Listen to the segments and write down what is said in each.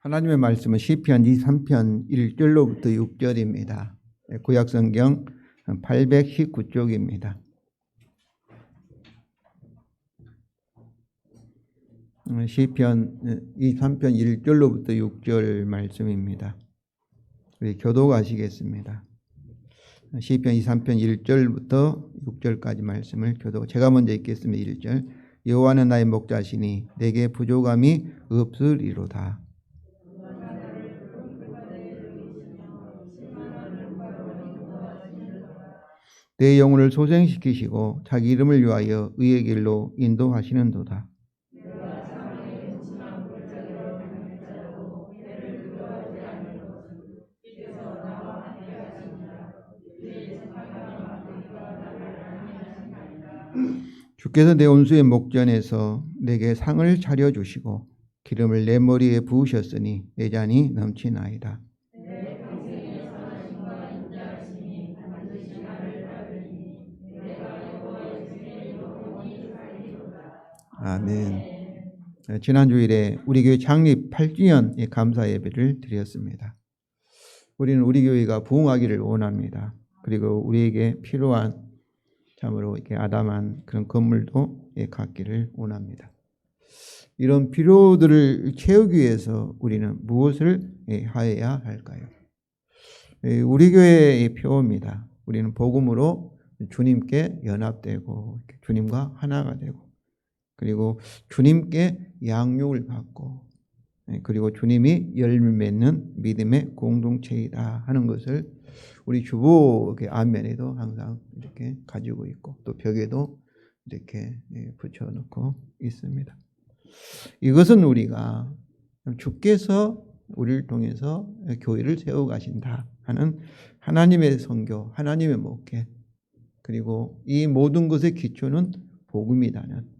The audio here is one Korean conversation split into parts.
하나님의 말씀은 시편 23편 1절로부터 6절입니다. 구약성경 819쪽입니다. 시편 23편 1절로부터 6절 말씀입니다. 우리 교독하시겠습니다. 시편 23편 1절부터 6절까지 말씀을 제가 먼저 읽겠습니다. 1절. 여호와는 나의 목자시니 내게 부족함이 없으리로다. 내 영혼을 소생시키시고 자기 이름을 위하여 의의 길로 인도하시는도다. 주께서 내 온수의 목전에서 내게 상을 차려주시고 기름을 내 머리에 부으셨으니 내 잔이 넘치나이다. 아멘. 지난 주일에 우리 교회 창립 8주년 감사 예배를 드렸습니다. 우리는 우리 교회가 부흥하기를 원합니다. 그리고 우리에게 필요한 참으로 이렇게 아담한 그런 건물도 갖기를 원합니다. 이런 필요들을 채우기 위해서 우리는 무엇을 하여야 할까요? 우리 교회의 표입니다. 우리는 복음으로 주님께 연합되고 주님과 하나가 되고 그리고 주님께 양육을 받고 그리고 주님이 열매 맺는 믿음의 공동체이다 하는 것을 우리 주보 앞면에도 항상 이렇게 가지고 있고 또 벽에도 이렇게 붙여놓고 있습니다. 이것은 우리가 주께서 우리를 통해서 교회를 세워가신다 하는 하나님의 선교, 하나님의 목회 그리고 이 모든 것의 기초는 복음이라는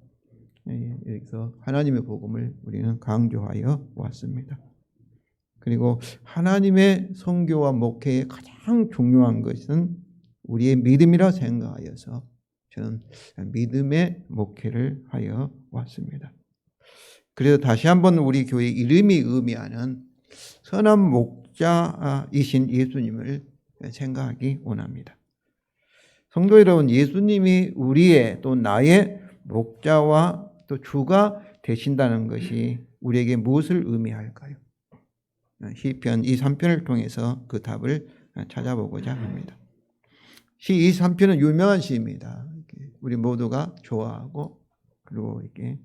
여기서 하나님의 복음을 우리는 강조하여 왔습니다. 그리고 하나님의 선교와 목회의 가장 중요한 것은 우리의 믿음이라 생각하여서 저는 믿음의 목회를 하여 왔습니다. 그래서 다시 한번 우리 교회 이름이 의미하는 선한 목자이신 예수님을 생각하기 원합니다. 성도 여러분, 예수님이 우리의 또 나의 목자와 또 주가 되신다는 것이 우리에게 무엇을 의미할까요? 시편 23편을 통해서 그 답을 찾아보고자 합니다. 시 23편은 유명한 시입니다. 우리 모두가 좋아하고 그리고 이렇게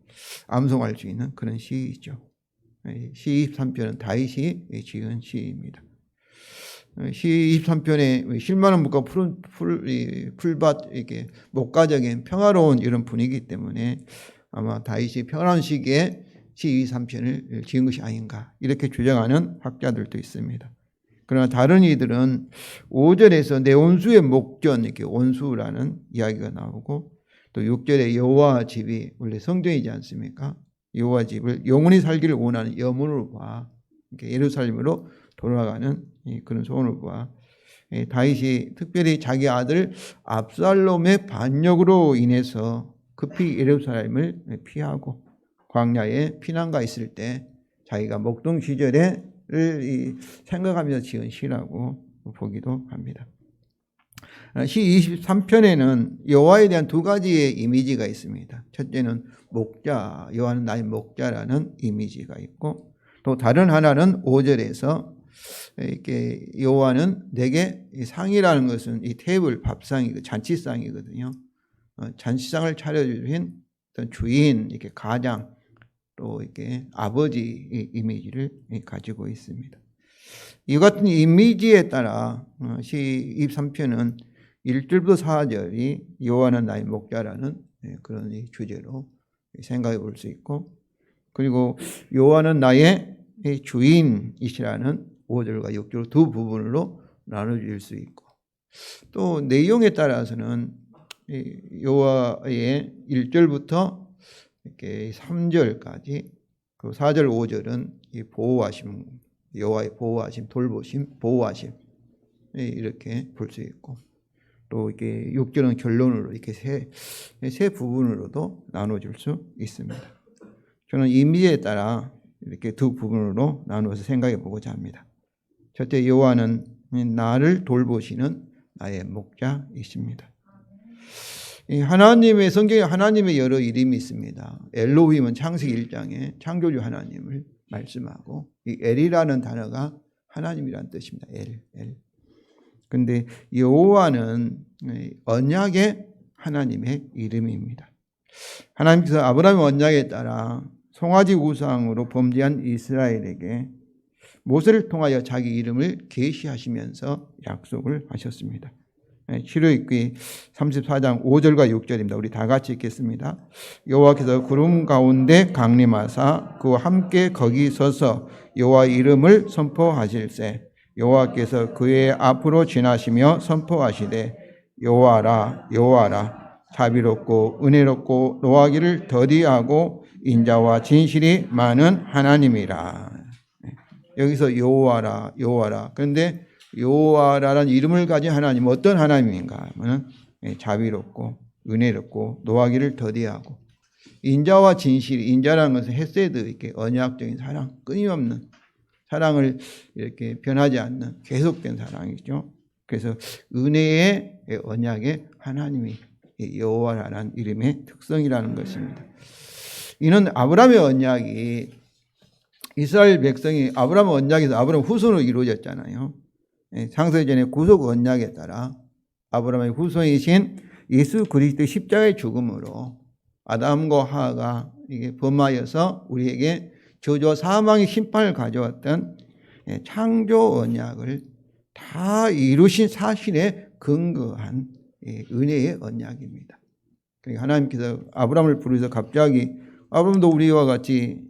암송할 수 있는 그런 시이죠. 시 23편은 다윗이 지은 시입니다. 시 23편에 실만한 물과 풀밭 이렇게 목가적인 평화로운 이런 분위기 때문에 아마 다윗이 평화로운 시기에 시 23편을 지은 것이 아닌가 이렇게 주장하는 학자들도 있습니다. 그러나 다른 이들은 5절에서 내 온수의 목전 이렇게 온수라는 이야기가 나오고 또 6절에 여호와 집이 원래 성전이지 않습니까? 여호와 집을 영원히 살기를 원하는 염원으로 봐. 이렇게 예루살렘으로 돌아가는 그런 소원을 봐. 다윗이 특별히 자기 아들 압살롬의 반역으로 인해서 급히 예루살렘을 피하고 광야에 피난가 있을 때 자기가 목동 시절에 생각하면서 지은 시라고 보기도 합니다. 시 23편에는 여호와에 대한 두 가지의 이미지가 있습니다. 첫째는 목자, 여호와는 나의 목자라는 이미지가 있고 또 다른 하나는 5절에서 이렇게 여호와는 내게 상이라는 것은 이 테이블 밥상이 잔치상이거든요. 잔치상을 차려주신 어떤 주인, 이렇게 가장 또 이렇게 아버지 이미지를 가지고 있습니다. 이 같은 이미지에 따라 시 23편은 1절부터 4절이 여호와는 나의 목자라는 그런 주제로 생각해 볼 수 있고 그리고 여호와는 나의 주인이시라는 5절과 6절 두 부분으로 나눠질 수 있고 또 내용에 따라서는 여호와의 1절부터 이렇게 3절까지 그 4절 5절은 이 보호하심 여호와의 보호하심 돌보심 보호하심 이렇게 볼 수 있고 또 이렇게 6절은 결론으로 이렇게 세 부분으로도 나눠질 수 있습니다. 저는 이미지에 따라 이렇게 두 부분으로 나누어서 생각해 보고자 합니다. 첫째, 여호와는 나를 돌보시는 나의 목자이십니다. 하나님의 성경에 하나님의 여러 이름이 있습니다. 엘로힘은 창세기 1장에 창조주 하나님을 말씀하고, 이 엘이라는 단어가 하나님이라는 뜻입니다. 엘. 근데 여호와는 언약의 하나님의 이름입니다. 하나님께서 아브라함의 언약에 따라 송아지 우상으로 범죄한 이스라엘에게 모세를 통하여 자기 이름을 계시하시면서 약속을 하셨습니다. 출애굽기 34장 5절과 6절입니다. 우리 다 같이 읽겠습니다. 여호와께서 구름 가운데 강림하사 그와 함께 거기 서서 여호와 이름을 선포하실세 여호와께서 그의 앞으로 지나시며 선포하시되 여호와라 여호와라 자비롭고 은혜롭고 노하기를 더디하고 인자와 진실이 많은 하나님이라. 여기서 여호와라 여호와라. 그런데 여호와라는 이름을 가진 하나님, 어떤 하나님인가 하면 자비롭고 은혜롭고 노하기를 더디하고 인자와 진실. 인자라는 것은 헤세드, 이렇게 언약적인 사랑, 끊임없는 사랑을 이렇게 변하지 않는 계속된 사랑이죠. 그래서 은혜의 언약의 하나님이 여호와라는 이름의 특성이라는 것입니다. 이는 아브라함의 언약이, 이스라엘 백성이 아브라함 언약에서 아브라함 후손으로 이루어졌잖아요. 창세전의 구속 언약에 따라 아브라함의 후손이신 예수 그리스도의 십자가의 죽음으로 아담과 하와가 이게 범하여서 우리에게 저주와 사망의 심판을 가져왔던 창조 언약을 다 이루신 사실에 근거한 은혜의 언약입니다. 그러니까 하나님께서 아브라함을 부르셔서 갑자기, 아브라함도 우리와 같이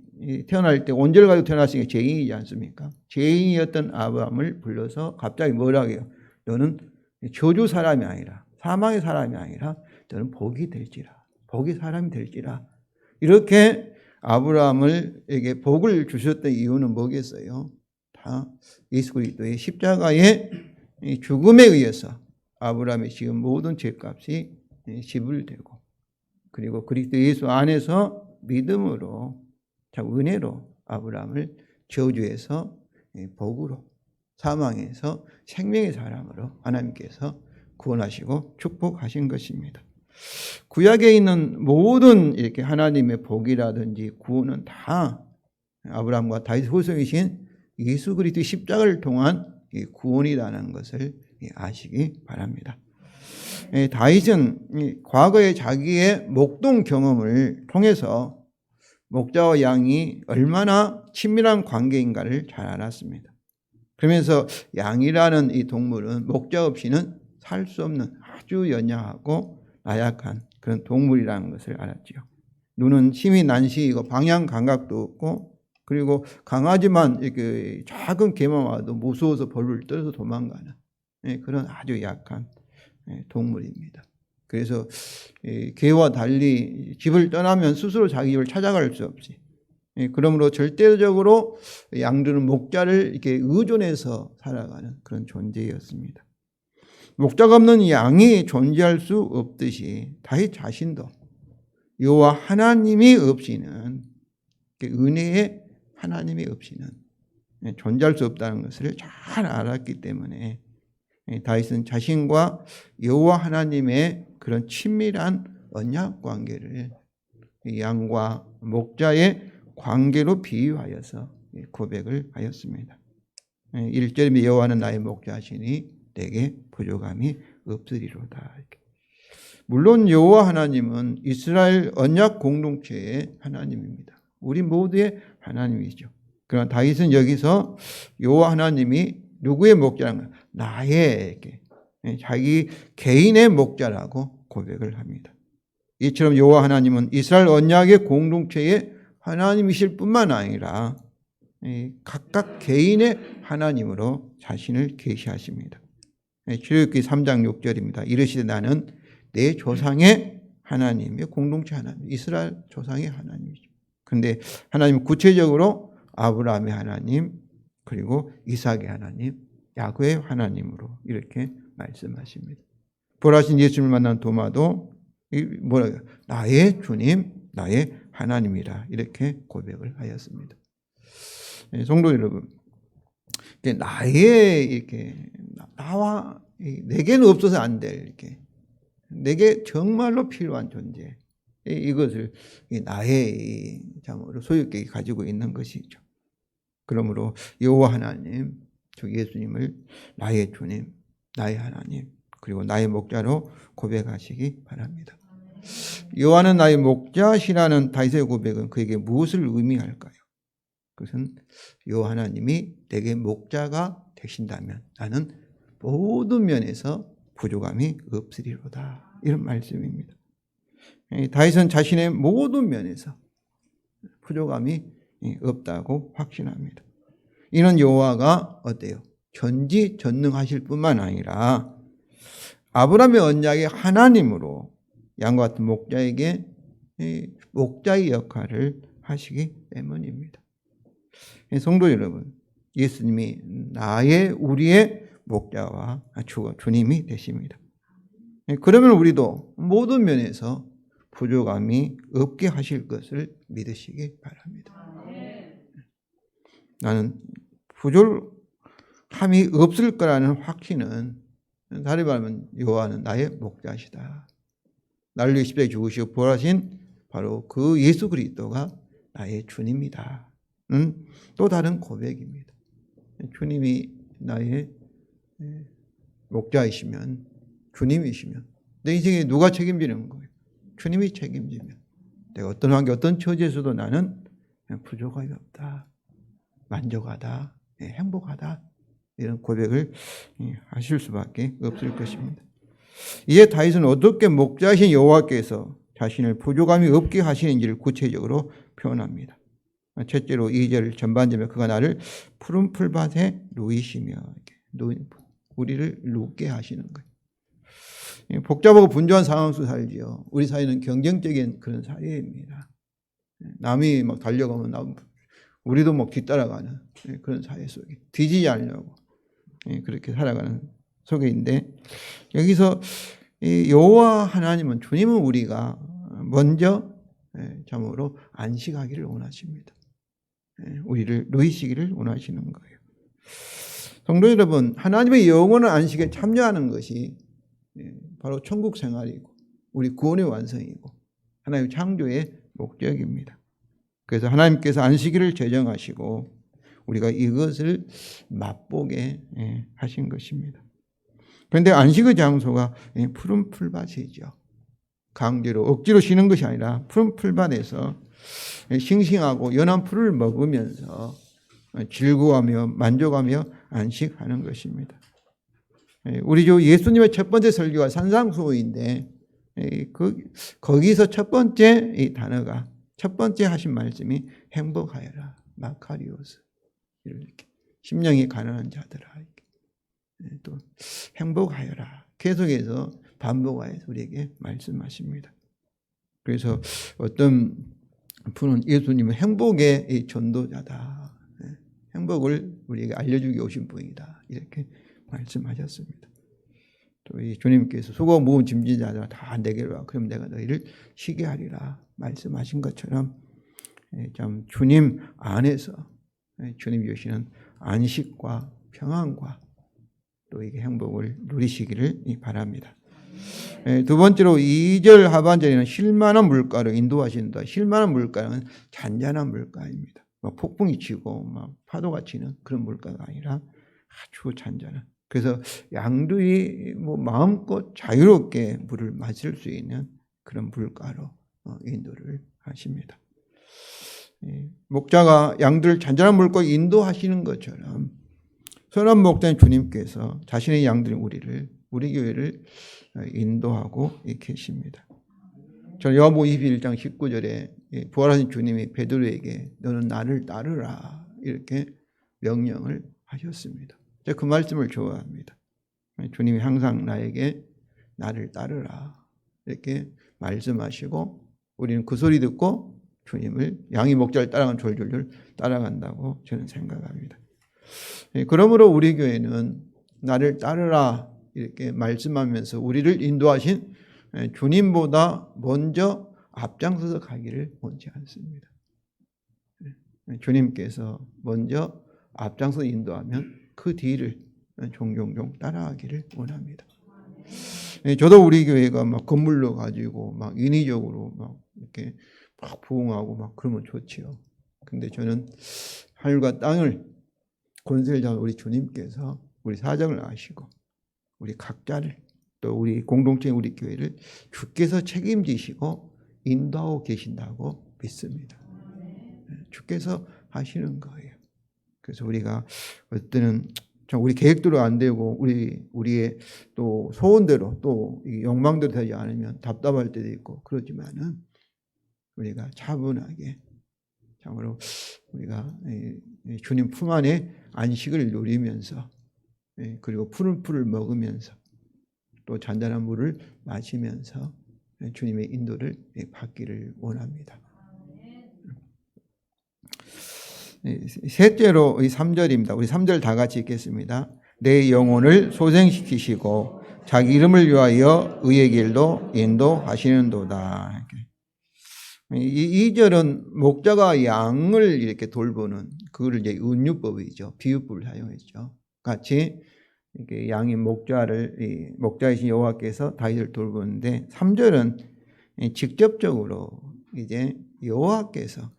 태어날 때 온전을 가지고 태어났으니까 죄인이지 않습니까? 죄인이었던 아브라함을 불러서 갑자기 뭐라고 해요? 너는 저주 사람이 아니라, 사망의 사람이 아니라 너는 복이 될지라, 복이 사람이 될지라. 이렇게 아브라함에게 복을 주셨던 이유는 뭐겠어요? 다 예수 그리스도의 십자가의 죽음에 의해서 아브라함의 지금 모든 죄값이 지불되고, 그리고 그리스도 예수 안에서 믿음으로, 은혜로 아브라함을 저주에서 복으로, 사망에서 생명의 사람으로 하나님께서 구원하시고 축복하신 것입니다. 구약에 있는 모든 이렇게 하나님의 복이라든지 구원은 다 아브라함과 다윗 후손이신 예수 그리스도의 십자가를 통한 구원이라는 것을 아시기 바랍니다. 다윗은 과거의 자기의 목동 경험을 통해서 목자와 양이 얼마나 친밀한 관계인가를 잘 알았습니다. 그러면서 양이라는 이 동물은 목자 없이는 살 수 없는 아주 연약하고 나약한 그런 동물이라는 것을 알았죠. 눈은 힘이 난시이고 방향 감각도 없고, 그리고 강하지만 이렇게 작은 개만 와도 무서워서 벌을 떨어서 도망가는 그런 아주 약한 동물입니다. 그래서 개와 달리 집을 떠나면 스스로 자기 집을 찾아갈 수 없이, 그러므로 절대적으로 양들은 목자를 이렇게 의존해서 살아가는 그런 존재였습니다. 목자가 없는 양이 존재할 수 없듯이 다윗 자신도 여호와 하나님이 없이는, 은혜의 하나님이 없이는 존재할 수 없다는 것을 잘 알았기 때문에 다윗은 자신과 여호와 하나님의 그런 친밀한 언약 관계를 양과 목자의 관계로 비유하여서 고백을 하였습니다. 1절에 여호와는 나의 목자시니 내게 부족함이 없으리로다. 물론 여호와 하나님은 이스라엘 언약 공동체의 하나님입니다. 우리 모두의 하나님이죠. 그러나 다윗은 여기서 여호와 하나님이 누구의 목자인가? 나의, 자기 개인의 목자라고 고백을 합니다. 이처럼 여호와 하나님은 이스라엘 언약의 공동체의 하나님이실 뿐만 아니라 각각 개인의 하나님으로 자신을 계시하십니다. 출애굽기 3장 6절입니다. 이르시되 나는 내 조상의 하나님의 공동체 하나님, 이스라엘 조상의 하나님이죠. 그런데 하나님은 구체적으로 아브라함의 하나님, 그리고 이삭의 하나님, 야곱의 하나님으로 이렇게 말씀하십니다. 부활하신 예수님을 만난 도마도 나의 주님, 나의 하나님이라 이렇게 고백을 하였습니다. 성도 여러분, 나의 이렇게 나와 내게는 없어서 안 될 이렇게 내게 정말로 필요한 존재, 이것을 나의 참으로 소유격이 가지고 있는 것이죠. 그러므로 여호와 하나님, 주 예수님을 나의 주님, 나의 하나님, 그리고 나의 목자로 고백하시기 바랍니다. 여호와는 나의 목자시라는 다윗의 고백은 그에게 무엇을 의미할까요? 그것은 여호와 하나님이 내게 목자가 되신다면 나는 모든 면에서 부족함이 없으리로다, 이런 말씀입니다. 다윗은 자신의 모든 면에서 부족함이 없다고 확신합니다. 이는 여호와가 어때요? 전지전능하실 뿐만 아니라 아브라함의 언약의 하나님으로 양과 같은 목자에게 목자의 역할을 하시기 때문입니다. 성도 여러분, 예수님이 우리의 목자와 주님이 되십니다. 그러면 우리도 모든 면에서 부족함이 없게 하실 것을 믿으시기 바랍니다. 나는 부족함이 없을 거라는 확신은, 다시 말하면 여호와는 나의 목자시다, 나를 위해 십자가에 죽으시고 부활하신 바로 그 예수 그리스도가 나의 주님이다, 또 다른 고백입니다. 주님이 나의 목자이시면, 주님이시면 내 인생에 누가 책임지는 거예요? 주님이 책임지면 내가 어떤 환경, 어떤 처지에서도 나는 부족함이 없다, 만족하다, 행복하다, 이런 고백을 하실 수밖에 없을 것입니다. 이에 다윗은 어떻게 목자이신 여호와께서 자신을 부족함이 없게 하시는지를 구체적으로 표현합니다. 첫째로 2절 전반절에 그가 나를 푸른 풀밭에 누이시며, 우리를 눕게 하시는 거예요. 복잡하고 분주한 상황 속에 살지요. 우리 사회는 경쟁적인 그런 사회입니다. 남이 막 달려가면 우리도 막 뒤따라가는 그런 사회 속에 뒤지지 않으려고 그렇게 살아가는 속에인데, 여기서 여호와 하나님은, 주님은 우리가 먼저 참으로 안식하기를 원하십니다. 우리를 누이시기를 원하시는 거예요. 성도 여러분, 하나님의 영원한 안식에 참여하는 것이 바로 천국 생활이고 우리 구원의 완성이고 하나님의 창조의 목적입니다. 그래서 하나님께서 안식일을 제정하시고 우리가 이것을 맛보게 하신 것입니다. 그런데 안식의 장소가 푸른 풀밭이죠. 강제로 억지로 쉬는 것이 아니라 푸른 풀밭에서 싱싱하고 연한 풀을 먹으면서 즐거워하며 만족하며 안식하는 것입니다. 우리 주 예수님의 첫 번째 설교가 산상수훈인데, 거기서 첫 번째 이 단어가, 첫 번째 하신 말씀이 행복하여라, 마카리오스, 이렇게 심령이 가난한 자들아, 또 행복하여라, 계속해서 반복하여서 우리에게 말씀하십니다. 그래서 어떤 분은 예수님은 행복의 전도자다, 행복을 우리에게 알려주기 오신 분이다, 이렇게 말씀하셨습니다. 또 이 주님께서 수고 무거운 짐진 자들아 다 내게로 와, 그럼 내가 너희를 쉬게 하리라 말씀하신 것처럼 참 주님 안에서 주님이 주시는 안식과 평안과 또 이게 행복을 누리시기를 바랍니다. 두 번째로 2절 하반절에는 쉴만한 물가로 인도하신다. 쉴만한 물가는 잔잔한 물가입니다. 막 폭풍이 치고 막 파도가 치는 그런 물가가 아니라 아주 잔잔한. 그래서 양들이 마음껏 자유롭게 물을 마실 수 있는 그런 물가로 인도를 하십니다. 목자가 양들을 잔잔한 물가로 인도하시는 것처럼 선한 목자인 주님께서 자신의 양들인 우리 교회를 인도하고 계십니다. 저는 요한복음 21장 19절에 부활하신 주님이 베드로에게 너는 나를 따르라 이렇게 명령을 하셨습니다. 제가 그 말씀을 좋아합니다. 주님이 항상 나에게 나를 따르라 이렇게 말씀하시고 우리는 그 소리 듣고 주님을 양이 목자를 따라간 졸졸졸 따라간다고 저는 생각합니다. 그러므로 우리 교회는 나를 따르라 이렇게 말씀하면서 우리를 인도하신 주님보다 먼저 앞장서서 가기를 원치 않습니다. 주님께서 먼저 앞장서 인도하면 그 뒤를 종종 따라가기를 원합니다. 저도 우리 교회가 막 건물로 가지고 막 인위적으로 막 이렇게 막 부흥하고 막 그러면 좋지요. 근데 저는 하늘과 땅을 권세를 잡은 우리 주님께서 우리 사정을 아시고 우리 각자를 또 우리 공동체 우리 교회를 주께서 책임지시고 인도하고 계신다고 믿습니다. 주께서 하시는 거예요. 그래서 우리가 어때는 우리 계획대로 안 되고 우리의 또 소원대로 또 욕망대로 되지 않으면 답답할 때도 있고 그러지만은 우리가 차분하게 참으로 우리가 주님 품 안에 안식을 누리면서 그리고 푸른 풀을 먹으면서 또 잔잔한 물을 마시면서 주님의 인도를 받기를 원합니다. 셋째로 이 3절입니다. 우리 3절 다 같이 읽겠습니다. 내 영혼을 소생시키시고 자기 이름을 위하여 의의 길로 인도하시는도다. 이 절은 목자가 양을 이렇게 돌보는 그거를 이제 은유법이죠. 비유법을 사용했죠. 같이 이렇게 양이 목자이신 여호와께서 다윗을 돌보는데 3절은 직접적으로 이제 여호와께서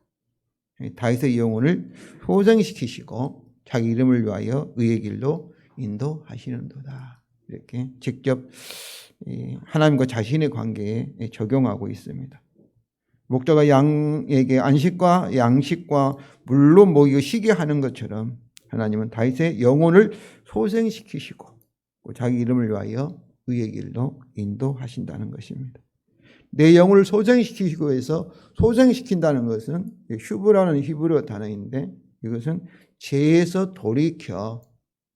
다윗의 영혼을 소생시키시고 자기 이름을 위하여 의의 길로 인도하시는도다. 이렇게 직접 하나님과 자신의 관계에 적용하고 있습니다. 목자가 양에게 안식과 양식과 물로 먹이고 쉬게 하는 것처럼 하나님은 다윗의 영혼을 소생시키시고 자기 이름을 위하여 의의 길로 인도하신다는 것입니다. 내 영혼을 소생시키시고 해서 소생시킨다는 것은 슈브라는 히브리어 단어인데 이것은 죄에서 돌이켜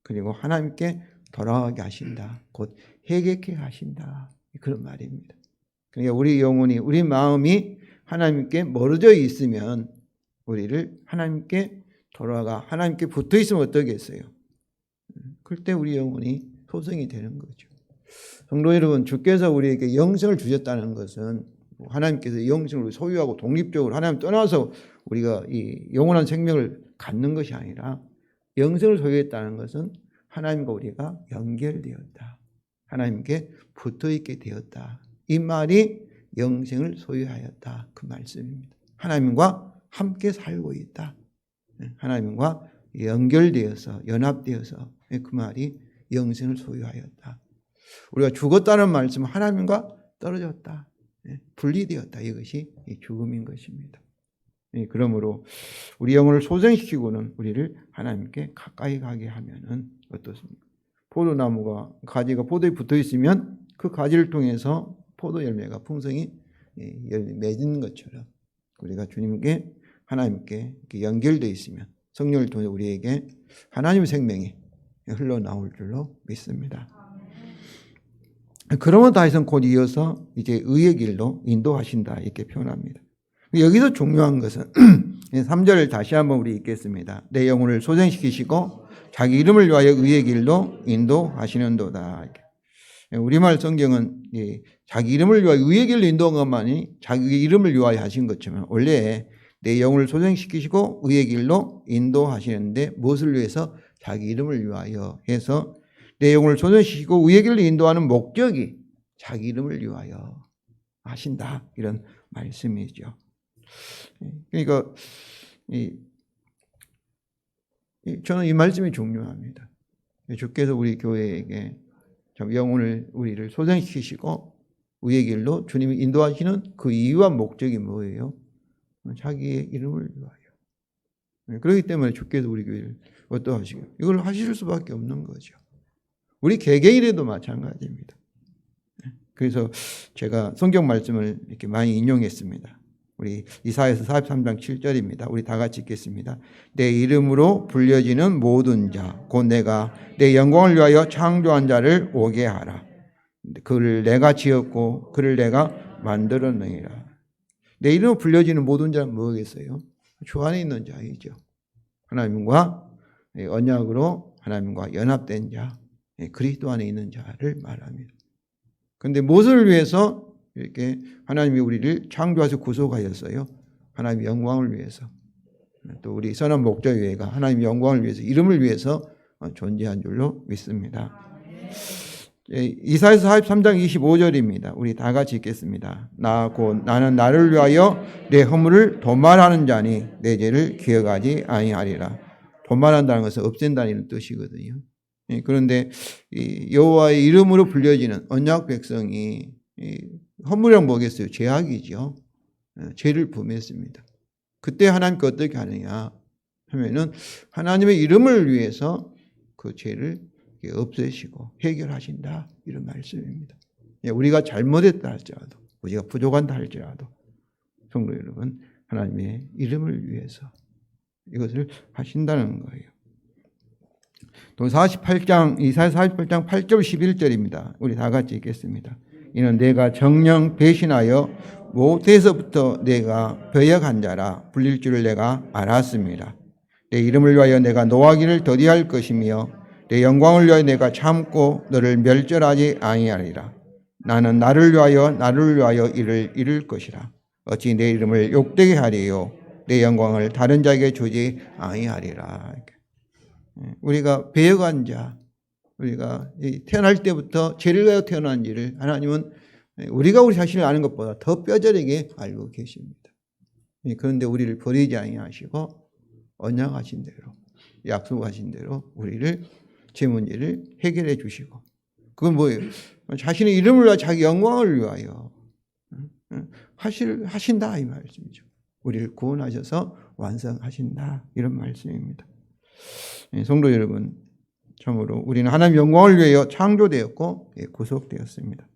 그리고 하나님께 돌아가게 하신다. 곧 회개케 하신다. 그런 말입니다. 그러니까 우리 영혼이 우리 마음이 하나님께 멀어져 있으면 우리를 하나님께 돌아가 하나님께 붙어 있으면 어떠겠어요? 그때 우리 영혼이 소생이 되는 거죠. 성도 여러분, 주께서 우리에게 영생을 주셨다는 것은 하나님께서 영생을 소유하고 독립적으로 하나님 떠나서 우리가 이 영원한 생명을 갖는 것이 아니라 영생을 소유했다는 것은 하나님과 우리가 연결되었다. 하나님께 붙어있게 되었다. 이 말이 영생을 소유하였다. 그 말씀입니다. 하나님과 함께 살고 있다. 하나님과 연결되어서 연합되어서 그 말이 영생을 소유하였다. 우리가 죽었다는 말씀은 하나님과 떨어졌다. 분리되었다. 이것이 죽음인 것입니다. 그러므로 우리 영혼을 소생시키고는 우리를 하나님께 가까이 가게 하면은 어떻습니까? 포도나무가 가지가 포도에 붙어 있으면 그 가지를 통해서 포도 열매가 풍성히 맺는 것처럼 우리가 주님께 하나님께 연결되어 있으면 성령을 통해 우리에게 하나님의 생명이 흘러나올 줄로 믿습니다. 그러면 다윗은 곧 이어서 이제 의의 길로 인도하신다 이렇게 표현합니다. 여기서 중요한 것은 3절을 다시 한번 우리 읽겠습니다. 내 영혼을 소생시키시고 자기 이름을 위하여 의의 길로 인도하시는도다. 우리말 성경은 자기 이름을 위하여 의의 길로 인도한 것만이 자기 이름을 위하여 하신 것처럼 원래 내 영혼을 소생시키시고 의의 길로 인도하시는데 무엇을 위해서? 자기 이름을 위하여 해서 내 영혼을 소생시키고 의의 길로 인도하는 목적이 자기 이름을 위하여 하신다. 이런 말씀이죠. 그러니까 저는 이 말씀이 중요합니다. 주께서 우리 교회에게 영혼을 우리를 소생시키시고 의의 길로 주님이 인도하시는 그 이유와 목적이 뭐예요? 자기의 이름을 위하여. 그렇기 때문에 주께서 우리 교회를 어떠하시고 이걸 하실 수밖에 없는 거죠. 우리 개개인에도 마찬가지입니다. 그래서 제가 성경 말씀을 이렇게 많이 인용했습니다. 우리 이사야서 43장 7절입니다. 우리 다 같이 읽겠습니다. 내 이름으로 불려지는 모든 자, 곧 내가 내 영광을 위하여 창조한 자를 오게 하라. 그를 내가 지었고 그를 내가 만들었느니라. 내 이름으로 불려지는 모든 자는 뭐겠어요? 주 안에 있는 자이죠. 하나님과 언약으로 하나님과 연합된 자, 그리스도 안에 있는 자를 말합니다. 그런데 무엇을 위해서 이렇게 하나님이 우리를 창조하셔 구속하였어요? 하나님의 영광을 위해서. 또 우리 선한 목자교회가 하나님의 영광을 위해서, 이름을 위해서 존재한 줄로 믿습니다. 이사야서 43장 25절입니다. 우리 다 같이 읽겠습니다. 나는 나를 위하여 내 허물을 도말하는 자니 내 죄를 기억하지 아니하리라. 도말한다는 것은 없앤다는 뜻이거든요. 그런데 여호와의 이름으로 불려지는 언약 백성이 허물이란 뭐겠어요? 죄악이죠. 죄를 범했습니다. 그때 하나님께 어떻게 하느냐 하면은 하나님의 이름을 위해서 그 죄를 없애시고 해결하신다, 이런 말씀입니다. 우리가 잘못했다 할지라도, 우리가 부족한다 할지라도 성도 여러분, 하나님의 이름을 위해서 이것을 하신다는 거예요. 또 48장 이사야 48장 8절 11절입니다. 우리 다 같이 읽겠습니다. 이는 내가 정녕 배신하여 모태에서부터 내가 배역한 자라 불릴 줄을 내가 알았습니다. 내 이름을 위하여 내가 노하기를 더디할 것이며 내 영광을 위하여 내가 참고 너를 멸절하지 아니하리라. 나는 나를 위하여 이를 이룰 것이라. 어찌 내 이름을 욕되게 하리요 내 영광을 다른 자에게 주지 아니하리라. 우리가 배역한 자, 우리가 태어날 때부터 죄를 가지고 태어난지를 하나님은 우리가 우리 자신을 아는 것보다 더 뼈저리게 알고 계십니다. 그런데 우리를 버리지 아니하시고 언약하신 대로, 약속하신 대로 우리를 제 문제를 해결해 주시고, 그건 뭐예요? 자신의 이름을 위하여, 자기 영광을 위하여 하신다, 이 말씀이죠. 우리를 구원하셔서 완성하신다, 이런 말씀입니다. 성도 여러분, 참으로 우리는 하나님 영광을 위하여 창조되었고 구속되었습니다.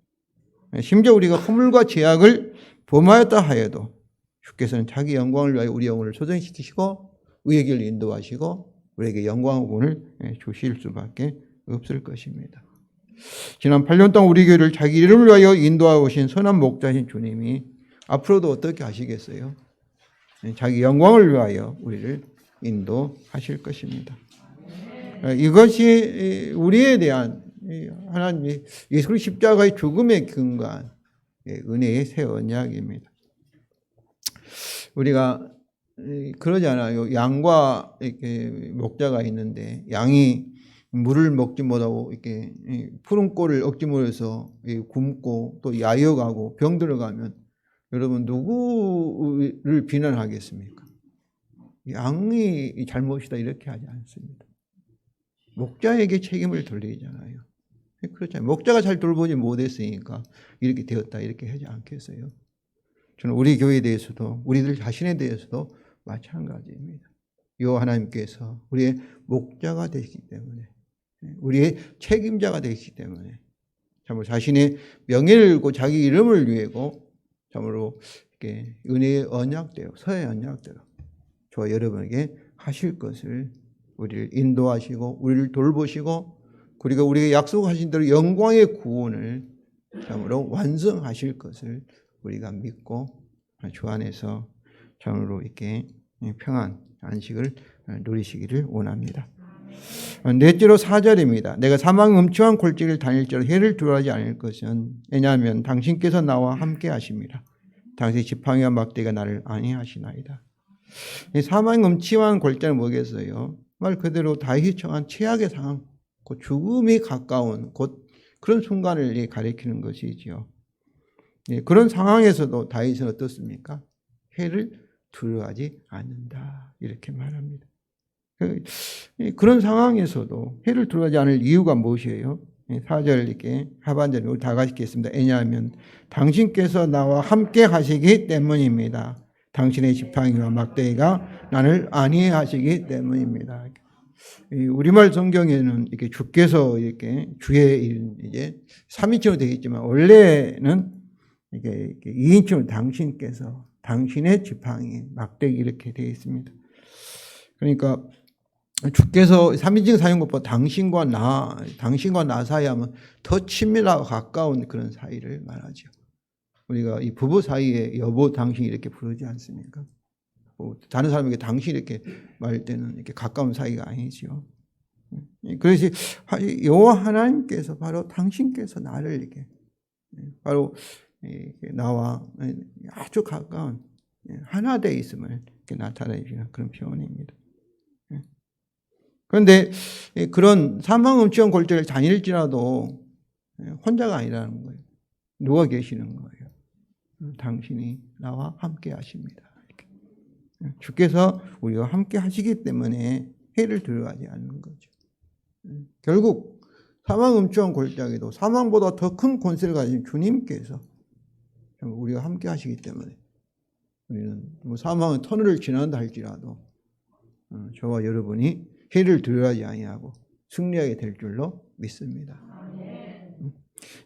심지어 우리가 허물과 죄악을 범하였다 하여도 주께서는 자기 영광을 위하여 우리 영혼을 소생시키시고 의의 길을 인도하시고 우리에게 영광의 구원을 주실 수밖에 없을 것입니다. 지난 8년 동안 우리 교회를 자기 이름을 위하여 인도하고 오신 선한 목자신 주님이 앞으로도 어떻게 하시겠어요? 자기 영광을 위하여 우리를 인도하실 것입니다. 이것이 우리에 대한 하나님의 예수 그리스도 십자가의 죽음에 근거한 은혜의 새 언약입니다. 우리가 그러잖아요. 양과 이렇게 목자가 있는데 양이 물을 먹지 못하고 이렇게 푸른 꼴을 얻지 못해서 굶고 또 야유가고 병들어가면 여러분 누구를 비난하겠습니까? 양이 잘못이다 이렇게 하지 않습니다. 목자에게 책임을 돌리잖아요. 그렇잖아요. 목자가 잘 돌보지 못했으니까 이렇게 되었다 이렇게 하지 않겠어요? 저는 우리 교회에 대해서도 우리들 자신에 대해서도 마찬가지입니다. 여호와 하나님께서 우리의 목자가 되시기 때문에, 우리의 책임자가 되시기 때문에 참으로 자신의 명예를 걸고 자기 이름을 위하고 참으로 이렇게 은혜의 언약대로, 서의 언약대로 저와 여러분에게 하실 것을 우리를 인도하시고 우리를 돌보시고 그리고 우리에게 약속하신 대로 영광의 구원을 참으로 완성하실 것을 우리가 믿고 주 안에서 참으로 이렇게 평안 안식을 누리시기를 원합니다. 넷째로 4절입니다. 내가 사망 음침한 골짜기를 다닐지라도 해를 두려워하지 않을 것은 왜냐하면 당신께서 나와 함께 하십니다. 당신의 지팡이와 막대기가 나를 안위하시나이다. 사망 음침한 골짜기는 뭐겠어요? 말 그대로 다윗이 처한 최악의 상황, 곧 죽음이 가까운 곧 그런 순간을 가리키는 것이지요. 그런 상황에서도 다윗은 어떻습니까? 해를 두려워하지 않는다 이렇게 말합니다. 그런 상황에서도 해를 두려워하지 않을 이유가 무엇이에요? 4절 이렇게 하반절에 우리 다 같이 읽겠습니다. 왜냐하면 당신께서 나와 함께 하시기 때문입니다. 당신의 지팡이와 막대기가 나를 안위하시기 때문입니다. 우리말 성경에는 이렇게 주께서 이렇게 주의 이제 3인칭으로 되어 있지만 원래는 이게 2인칭으로 당신께서 당신의 지팡이 막대기 이렇게 되어 있습니다. 그러니까 주께서 3인칭 사용 것보다 당신과 나 사이 하면 더 친밀하고 가까운 그런 사이를 말하죠. 우리가 이 부부 사이에 여보 당신 이렇게 부르지 않습니까? 다른 사람에게 당신 이렇게 말할 때는 이렇게 가까운 사이가 아니지요. 그래서 여호와 하나님께서 바로 당신께서 나를 이렇게 바로 나와 아주 가까운 하나 되어 있음을 나타내 주는 그런 표현입니다. 그런데 그런 사망음치한 골짜기를 다닐지라도 혼자가 아니라는 거예요. 누가 계시는 거예요? 당신이 나와 함께 하십니다. 이렇게. 주께서 우리와 함께 하시기 때문에 해를 들어가지 않는 거죠. 결국 사망음치한 골짜기도 사망보다 더 큰 권세를 가진 주님께서 우리와 함께 하시기 때문에 우리는 뭐 사망의 터널을 지난다 할지라도 저와 여러분이 해를 들어가지 아니하고 승리하게 될 줄로 믿습니다.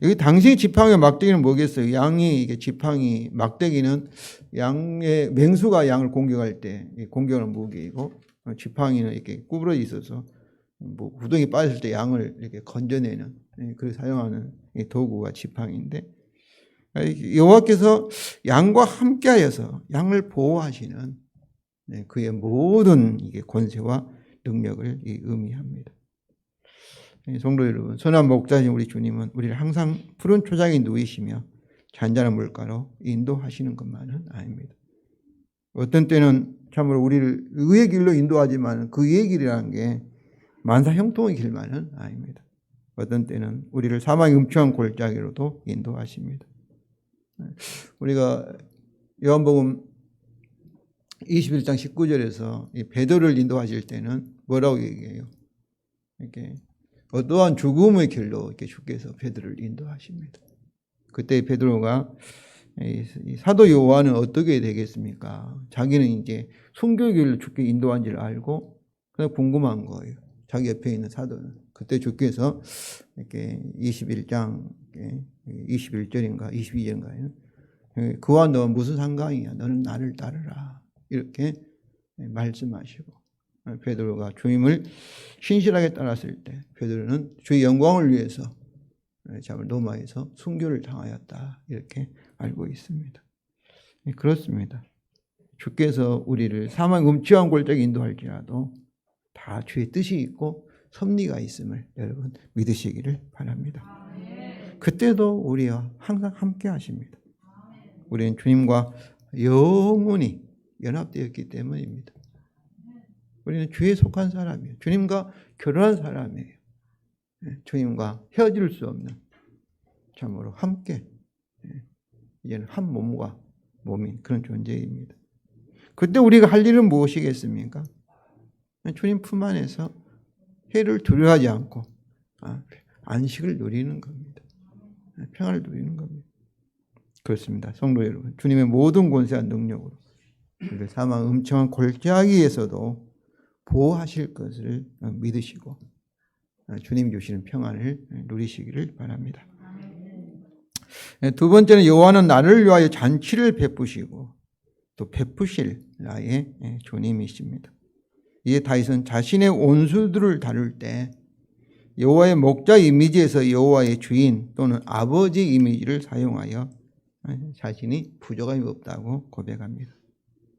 여기 당시 지팡이와 막대기는 뭐겠어요? 양이 이게 지팡이, 막대기는 양의 맹수가 양을 공격할 때 공격하는 무기이고 지팡이는 이렇게 구부러져 있어서 뭐 구덩이 빠졌을 때 양을 이렇게 건져내는 그 사용하는 도구가 지팡이인데 여호와께서 양과 함께하여서 양을 보호하시는 그의 모든 이게 권세와 능력을 의미합니다. 성도 여러분, 선한 목자신 우리 주님은 우리를 항상 푸른 초장에 누이시며 잔잔한 물가로 인도하시는 것만은 아닙니다. 어떤 때는 참으로 우리를 의의 길로 인도하지만 그 의의 길이라는 게 만사 형통의 길만은 아닙니다. 어떤 때는 우리를 사망의 음침한 골짜기로도 인도하십니다. 우리가 요한복음 21장 19절에서 베드로를 인도하실 때는 뭐라고 얘기해요? 이렇게 어떠한 죽음의 길로 이렇게 주께서 베드로를 인도하십니다. 그때 베드로가 사도 요한은 어떻게 되겠습니까? 자기는 이제 순교의 길로 주께 인도한 줄 알고 그냥 궁금한 거예요. 자기 옆에 있는 사도는. 그때 주께서 이렇게 21장 21절인가 22절인가요? 그와 너 무슨 상관이야? 너는 나를 따르라. 이렇게 말씀하시고 베드로가 주님을 신실하게 따랐을 때 베드로는 주의 영광을 위해서 잠을 노마에서 순교를 당하였다. 이렇게 알고 있습니다. 그렇습니다. 주께서 우리를 사망의 음침한 골짜기 인도할지라도 다 주의 뜻이 있고 섭리가 있음을 여러분 믿으시기를 바랍니다. 그때도 우리와 항상 함께 하십니다. 우리는 주님과 영원히 연합되었기 때문입니다. 우리는 주에 속한 사람이에요. 주님과 결혼한 사람이에요. 주님과 헤어질 수 없는 참으로 함께 이제는 한 몸과 몸인 그런 존재입니다. 그때 우리가 할 일은 무엇이겠습니까? 주님 품 안에서 해를 두려워하지 않고 안식을 누리는 겁니다. 평안을 누리는 겁니다. 그렇습니다. 성도 여러분, 주님의 모든 권세와 능력으로 우리를 사망 음침한 골짜기에서도 보호하실 것을 믿으시고 주님 주시는 평안을 누리시기를 바랍니다. 두 번째는 여호와는 나를 위하여 잔치를 베푸시고 또 베푸실 나의 주님이십니다. 이에 다윗은 자신의 온수들을 다룰 때 여호와의 목자 이미지에서 여호와의 주인 또는 아버지 이미지를 사용하여 자신이 부족함이 없다고 고백합니다.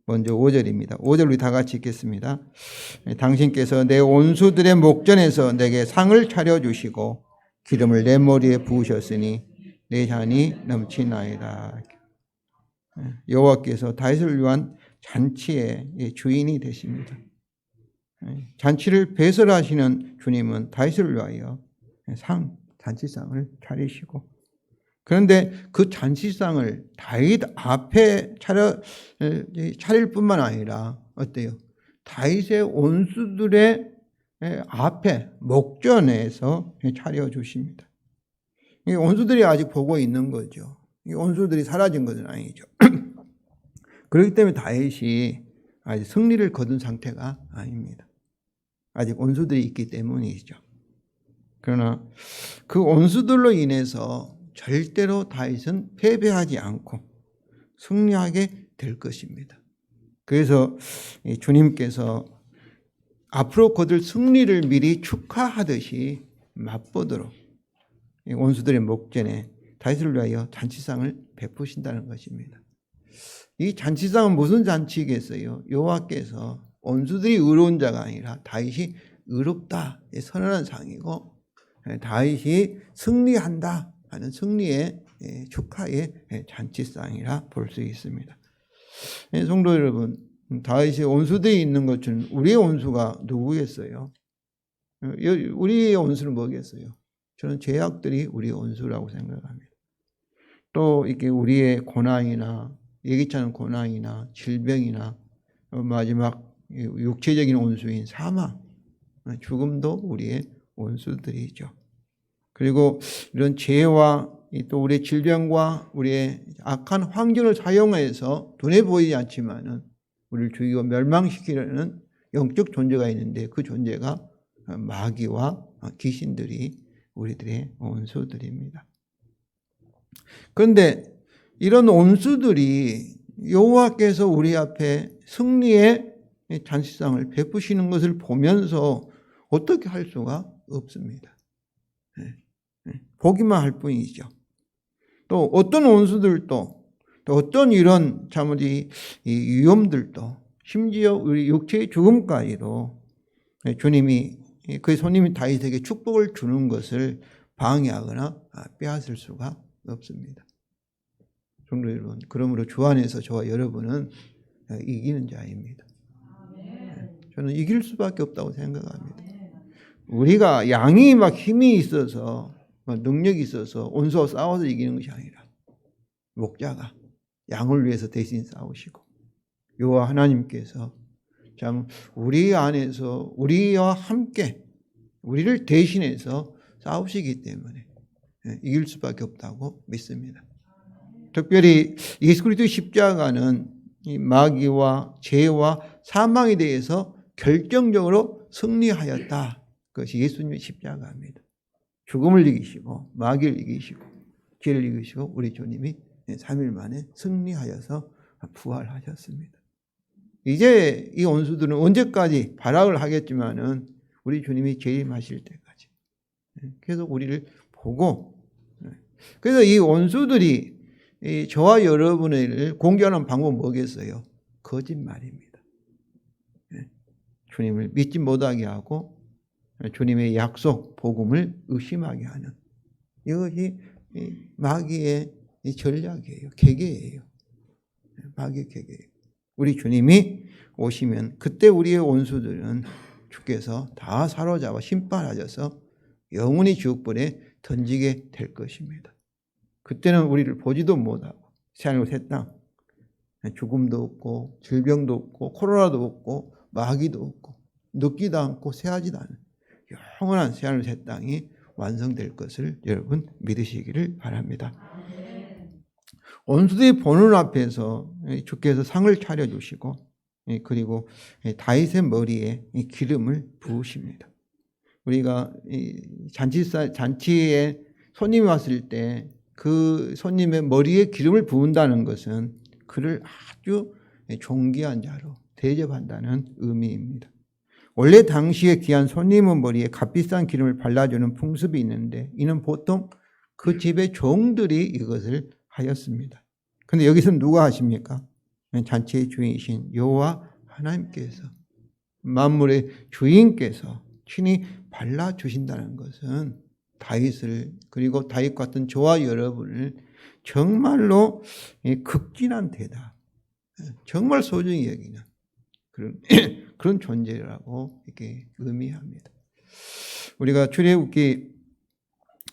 먼저 5절입니다. 5절 우리 다 같이 읽겠습니다. 당신께서 내 온수들의 목전에서 내게 상을 차려주시고 기름을 내 머리에 부으셨으니 내 잔이 넘치나이다. 여호와께서 다윗을 위한 잔치의 주인이 되십니다. 잔치를 배설하시는 주님은 다윗을 위하여 잔치상을 차리시고 그런데 그 잔치상을 다윗 앞에 차릴 뿐만 아니라 어때요? 다윗의 온수들의 앞에 목전에서 차려주십니다. 이 온수들이 아직 보고 있는 거죠. 이 온수들이 사라진 것은 아니죠. 그렇기 때문에 다윗이 아직 승리를 거둔 상태가 아닙니다. 아직 온수들이 있기 때문이죠. 그러나 그 온수들로 인해서 절대로 다윗은 패배하지 않고 승리하게 될 것입니다. 그래서 주님께서 앞으로 거둘 승리를 미리 축하하듯이 맛보도록 온수들의 목전에 다윗을 위하여 잔치상을 베푸신다는 것입니다. 이 잔치상은 무슨 잔치겠어요? 여호와께서 온수들이 의로운 자가 아니라 다윗이 의롭다 선언한 상이고 다윗이 승리한다 하는 승리의 축하의 잔치상이라 볼 수 있습니다. 성도 여러분, 다윗의 원수들이 있는 것처럼 우리의 원수가 누구겠어요? 우리의 원수는 뭐겠어요? 저는 죄악들이 우리의 원수라고 생각합니다. 또 이렇게 우리의 고난이나 예기치 않은 고난이나 질병이나 마지막 육체적인 원수인 사망, 죽음도 우리의 원수들이죠. 그리고 이런 죄와 또 우리의 질병과 우리의 악한 환경을 사용해서 눈에 보이지 않지만은 우리를 죽이고 멸망시키려는 영적 존재가 있는데 그 존재가 마귀와 귀신들이 우리들의 원수들입니다. 그런데 이런 원수들이 여호와께서 우리 앞에 승리의 잔치상을 베푸시는 것을 보면서 어떻게 할 수가 없습니다. 보기만 할 뿐이죠. 또 어떤 원수들도 또 어떤 이런 자무지 위험들도 심지어 우리 육체의 죽음까지도 주님이 그 손님이 다윗에게 축복을 주는 것을 방해하거나 빼앗을 수가 없습니다. 성도 여러분, 그러므로 주 안에서 저와 여러분은 이기는 자입니다. 저는 이길 수밖에 없다고 생각합니다. 우리가 양이 막 힘이 있어서 능력이 있어서 원수와 싸워서 이기는 것이 아니라 목자가 양을 위해서 대신 싸우시고 여호와 하나님께서 참 우리 안에서 우리와 함께 우리를 대신해서 싸우시기 때문에 이길 수밖에 없다고 믿습니다. 특별히 예수 그리스도의 십자가는 이 마귀와 죄와 사망에 대해서 결정적으로 승리하였다. 그것이 예수님의 십자가입니다. 죽음을 이기시고 마귀를 이기시고 죄를 이기시고 우리 주님이 3일 만에 승리하여서 부활하셨습니다. 이제 이 원수들은 언제까지 발악을 하겠지만은 우리 주님이 재림하실 때까지 계속 우리를 보고, 그래서 이 원수들이 저와 여러분을 공격하는 방법은 뭐겠어요? 거짓말입니다. 주님을 믿지 못하게 하고 주님의 약속, 복음을 의심하게 하는 이것이 마귀의 전략이에요. 계계예요. 마귀의 계계예요. 우리 주님이 오시면 그때 우리의 원수들은 주께서 다 사로잡아 심판하셔서 영원히 지옥불에 던지게 될 것입니다. 그때는 우리를 보지도 못하고 새하늘과 새 땅, 죽음도 없고 질병도 없고 코로나도 없고 마귀도 없고 늙지도 않고 새하지도 않은 영원한 새하늘 새 땅이 완성될 것을 여러분 믿으시기를 바랍니다. 원수들이 보는 앞에서 주께서 상을 차려주시고 그리고 다윗의 머리에 기름을 부으십니다. 우리가 잔치에 손님이 왔을 때 그 손님의 머리에 기름을 부은다는 것은 그를 아주 존귀한 자로 대접한다는 의미입니다. 원래 당시에 귀한 손님의 머리에 값비싼 기름을 발라주는 풍습이 있는데 이는 보통 그 집의 종들이 이것을 하였습니다. 그런데 여기서 누가 하십니까? 잔치의 주인이신 여호와 하나님께서 만물의 주인께서 친히 발라주신다는 것은 다윗을 그리고 다윗 같은 저와 여러분을 정말로 극진한 대답, 정말 소중히 여기는 그런 존재라고 이렇게 의미합니다. 우리가 출애굽기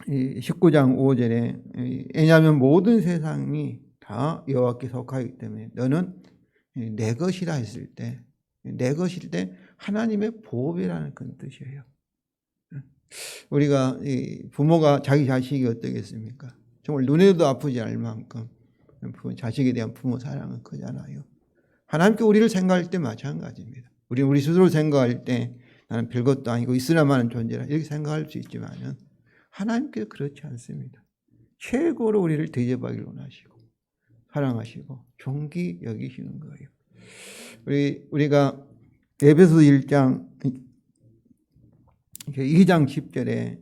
19장 5절에 왜냐하면 모든 세상이 다 여호와께 속하기 때문에 너는 내 것이라 했을 때 내 것일 때 하나님의 보호배라는 그런 뜻이에요. 우리가 부모가 자기 자식이 어떻겠습니까? 정말 눈에도 아프지 않을 만큼 자식에 대한 부모 사랑은 크잖아요. 하나님께 우리를 생각할 때 마찬가지입니다. 우리 스스로 생각할 때 나는 별것도 아니고 있으나마는 존재라 이렇게 생각할 수 있지만은 하나님께 그렇지 않습니다. 최고로 우리를 대접하기를 원하시고 사랑하시고 존귀 여기시는 거예요. 우리가 에베소 1장 2장 10절에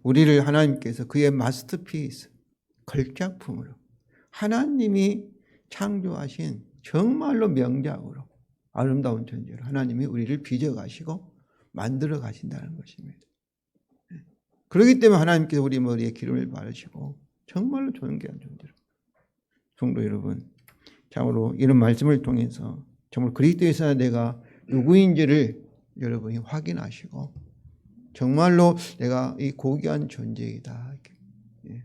우리를 하나님께서 그의 마스터피스 걸작품으로 하나님이 창조하신 정말로 명작으로 아름다운 존재로 하나님이 우리를 빚어가시고 만들어 가신다는 것입니다. 그렇기 때문에 하나님께서 우리 머리에 기름을 바르시고 정말로 존귀한 존재로. 성도 여러분, 참으로 이런 말씀을 통해서 정말 그리스도에서 내가 누구인지를 여러분이 확인하시고 정말로 내가 이 고귀한 존재이다.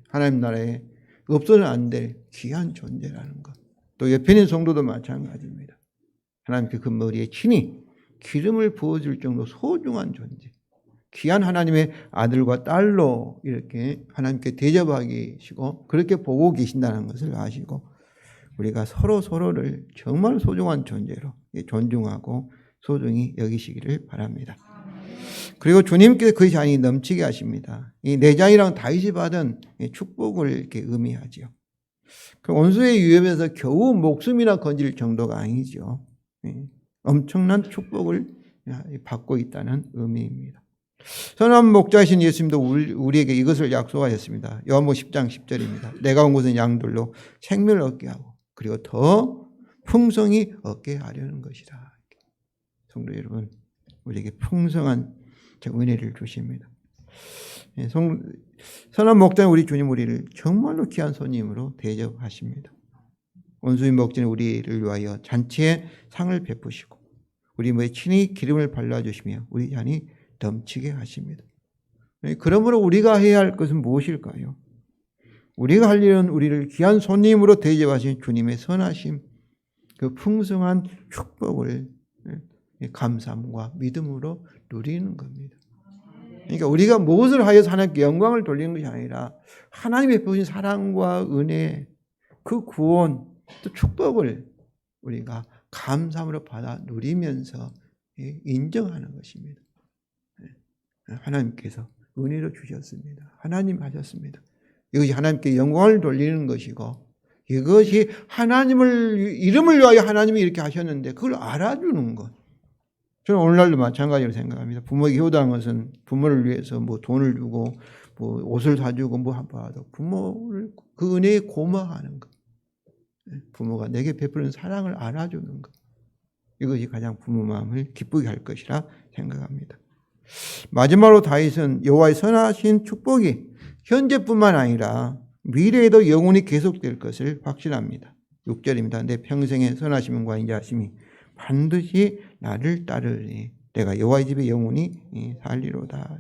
하나님 나라에 없어서는 안 될 귀한 존재라는 것. 또 옆에 있는 성도도 마찬가지입니다. 하나님께 그 머리에 친히 기름을 부어줄 정도 소중한 존재. 귀한 하나님의 아들과 딸로 이렇게 하나님께 대접하시고 그렇게 보고 계신다는 것을 아시고 우리가 서로를 정말 소중한 존재로 존중하고 소중히 여기시기를 바랍니다. 그리고 주님께서 그 잔이 넘치게 하십니다. 이 내 잔이랑 다윗이 받은 축복을 이렇게 의미하죠. 그 원수의 위협에서 겨우 목숨이나 건질 정도가 아니죠. 엄청난 축복을 받고 있다는 의미입니다. 선한 목자이신 예수님도 우리에게 이것을 약속하셨습니다. 요한복음 10장 10절입니다. 내가 온 곳은 양들로 생명을 얻게 하고 그리고 더 풍성히 얻게 하려는 것이다. 성도 여러분, 우리에게 풍성한 은혜를 주십니다. 선한 목자인 우리 주님 우리를 정말로 귀한 손님으로 대접하십니다. 원수인 목자는 우리를 위하여 잔치의 상을 베푸시고 우리 몸에 친히 기름을 발라주시며 우리 잔이 넘치게 하십니다. 그러므로 우리가 해야 할 것은 무엇일까요? 우리가 할 일은 우리를 귀한 손님으로 대접하신 주님의 선하심, 그 풍성한 축복을 감사함과 믿음으로 누리는 겁니다. 그러니까 우리가 무엇을 하여서 하나님께 영광을 돌리는 것이 아니라 하나님이 베푸신 사랑과 은혜, 그 구원, 또 축복을 우리가 감사함으로 받아 누리면서 인정하는 것입니다. 하나님께서 은혜로 주셨습니다. 하나님 하셨습니다. 이것이 하나님께 영광을 돌리는 것이고 이것이 하나님을 이름을 위하여 하나님이 이렇게 하셨는데 그걸 알아주는 것. 저는 오늘날도 마찬가지로 생각합니다. 부모에게 효도한 것은 부모를 위해서 뭐 돈을 주고 뭐 옷을 사주고 뭐 한바도 부모를 그 은혜에 고마워하는 것. 부모가 내게 베푸는 사랑을 알아주는 것. 이것이 가장 부모 마음을 기쁘게 할 것이라 생각합니다. 마지막으로 다윗은 여호와의 선하신 축복이 현재뿐만 아니라 미래에도 영원히 계속될 것을 확신합니다. 6절입니다. 내 평생의 선하심과 인자하심이 반드시 나를 따르리. 내가 여호와의 집에 영원히 살리로다.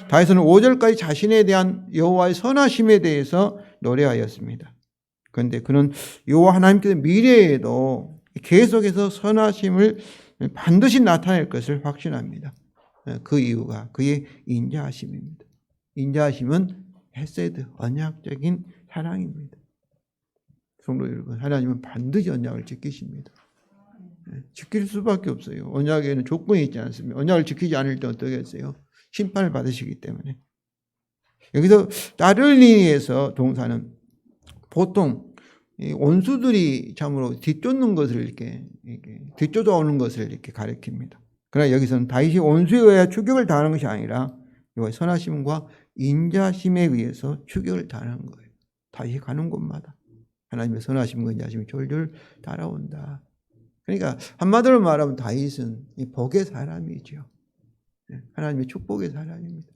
다윗은 5절까지 자신에 대한 여호와의 선하심에 대해서 노래하였습니다. 그런데 그는 여호와 하나님께서 미래에도 계속해서 선하심을 반드시 나타낼 것을 확신합니다. 그 이유가 그의 인자하심입니다. 인자하심은 헤세드, 언약적인 사랑입니다. 성도 여러분, 하나님은 반드시 언약을 지키십니다. 지킬 수밖에 없어요. 언약에는 조건이 있지 않습니까? 언약을 지키지 않을 때 어떻게 했어요? 심판을 받으시기 때문에. 여기서 따르니에서 동사는 보통 원수들이 참으로 뒤쫓는 것을 이렇게 뒤쫓아오는 것을 이렇게 가리킵니다. 그러나 여기서는 다윗이 원수에 의해 추격을 당하는 것이 아니라 여호와의 선하심과 인자심에 의해서 추격을 당하는 거예요. 다윗이 가는 곳마다 하나님의 선하심과 인자심이 졸졸 따라온다. 그러니까 한마디로 말하면 다윗은 복의 사람이죠. 하나님의 축복의 사람입니다.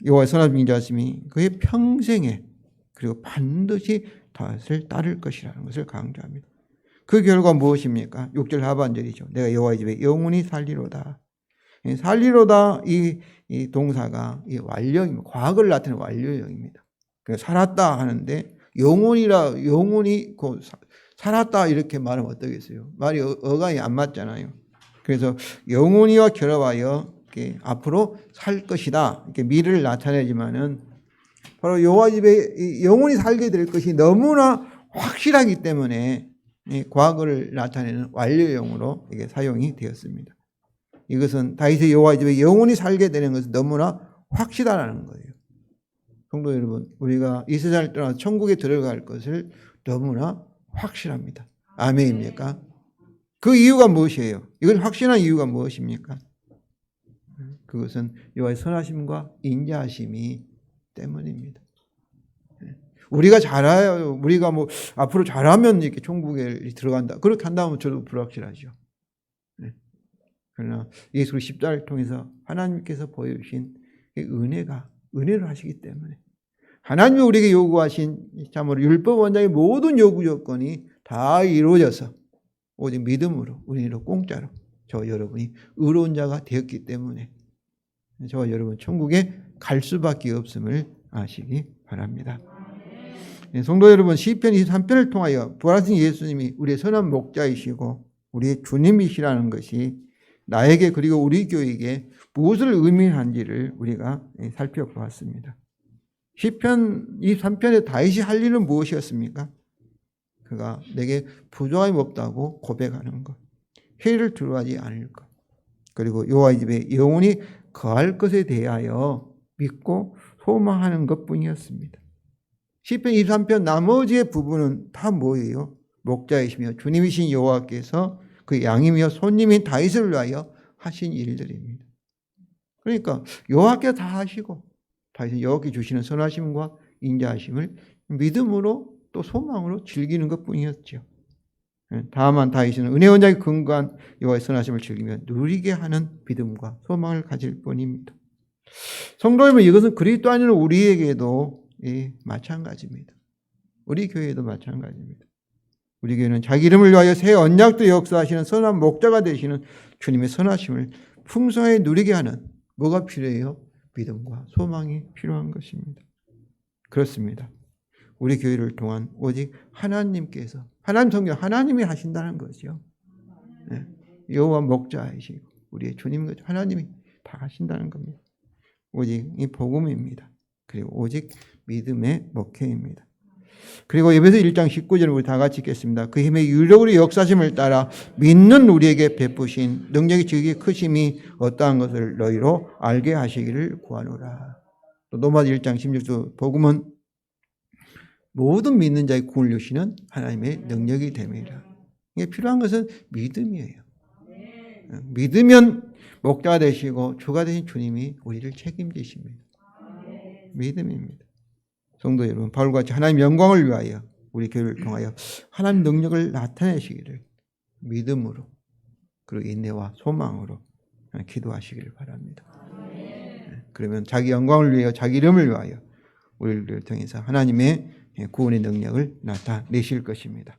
여호와의 선하심 인자심이 그의 평생에 그리고 반드시 다윗을 따를 것이라는 것을 강조합니다. 그 결과 무엇입니까? 6절 하반절이죠. 내가 여호와의 집에 영원히 살리로다. 살리로다 이 동사가 이 완료입니다. 과거를 나타내는 완료형입니다. 살았다 하는데 영원히 살았다 이렇게 말하면 어떠겠어요? 말이 어감이 안 맞잖아요. 그래서 영원히와 결합하여 이렇게 앞으로 살 것이다. 이렇게 미래를 나타내지만은 바로 여호와 집에 영원히 살게 될 것이 너무나 확실하기 때문에 이 과거를 나타내는 완료형으로 이게 사용이 되었습니다. 이것은 다윗의 여호와 집에 영원히 살게 되는 것은 너무나 확실하다는 거예요. 성도 여러분, 우리가 이 세상을 떠나 천국에 들어갈 것을 너무나 확실합니다. 아멘입니까? 그 이유가 무엇이에요? 이걸 확신한 이유가 무엇입니까? 그것은 여호와의 선하심과 인자하심이 때문입니다. 우리가 잘해요. 우리가 뭐 앞으로 잘하면 이렇게 천국에 들어간다. 그렇게 한다면 저도 불확실하죠. 그러나 예수 십자가를 통해서 하나님께서 보여주신 은혜로 하시기 때문에 하나님이 우리에게 요구하신 참으로 율법 원장의 모든 요구 조건이 다 이루어져서 오직 믿음으로 우리로 공짜로 저와 여러분이 의로운 자가 되었기 때문에 저와 여러분 천국에 갈 수밖에 없음을 아시기 바랍니다. 성도 여러분, 시편 23편을 통하여 부활하신 예수님이 우리의 선한 목자이시고 우리의 주님이시라는 것이 나에게 그리고 우리 교회에게 무엇을 의미하는지를 우리가 살펴보았습니다. 시편 23편에 다윗이 할 일은 무엇이었습니까? 그가 내게 부족함이 없다고 고백하는 것, 회의를 두려워하지 않을 것, 그리고 여호와의 집에 영원히 거할 것에 대하여 믿고 소망하는 것뿐이었습니다. 시편 23편 나머지의 부분은 다 뭐예요? 목자이시며 주님이신 여호와께서 그 양이며 손님인 다윗을 위하여 하신 일들입니다. 그러니까 여호와께서 다 하시고 다윗은 여호와께 주시는 선하심과 인자하심을 믿음으로 또 소망으로 즐기는 것뿐이었죠. 다만 다윗은 은혜 원장에 근거한 여호와의 선하심을 즐기며 누리게 하는 믿음과 소망을 가질 뿐입니다. 성도 여러분, 이것은 그리스도 안에는 우리에게도 마찬가지입니다. 우리 교회도 마찬가지입니다. 우리 교회는 자기 이름을 위하여 새 언약도 역사하시는 선한 목자가 되시는 주님의 선하심을 풍성하게 누리게 하는 뭐가 필요해요? 믿음과 소망이 필요한 것입니다. 그렇습니다. 우리 교회를 통한 오직 하나님께서, 하나님 성경 하나님이 하신다는 거죠. 여호와 목자이시고 우리의 주님 하나님이 다 하신다는 겁니다. 오직 이 복음입니다. 그리고 오직 믿음의 목회입니다. 그리고 에베소 1장 19절을 우리 다 같이 읽겠습니다. 그 힘의 유력으로 역사심을 따라 믿는 우리에게 베푸신 능력이 지극히 크심이 어떠한 것을 너희로 알게 하시기를 구하노라. 또 로마서 1장 16절 복음은 모든 믿는 자의 구원을 주시는 하나님의 능력이 됨이라. 이게 필요한 것은 믿음이에요. 믿으면 목자가 되시고 주가 되신 주님이 우리를 책임지십니다. 믿음입니다. 성도 여러분, 바울같이 하나님 영광을 위하여 우리 교회를 통하여 하나님 능력을 나타내시기를 믿음으로 그리고 인내와 소망으로 기도하시기를 바랍니다. 그러면 자기 영광을 위하여 자기 이름을 위하여 우리를 통해서 하나님의 구원의 능력을 나타내실 것입니다.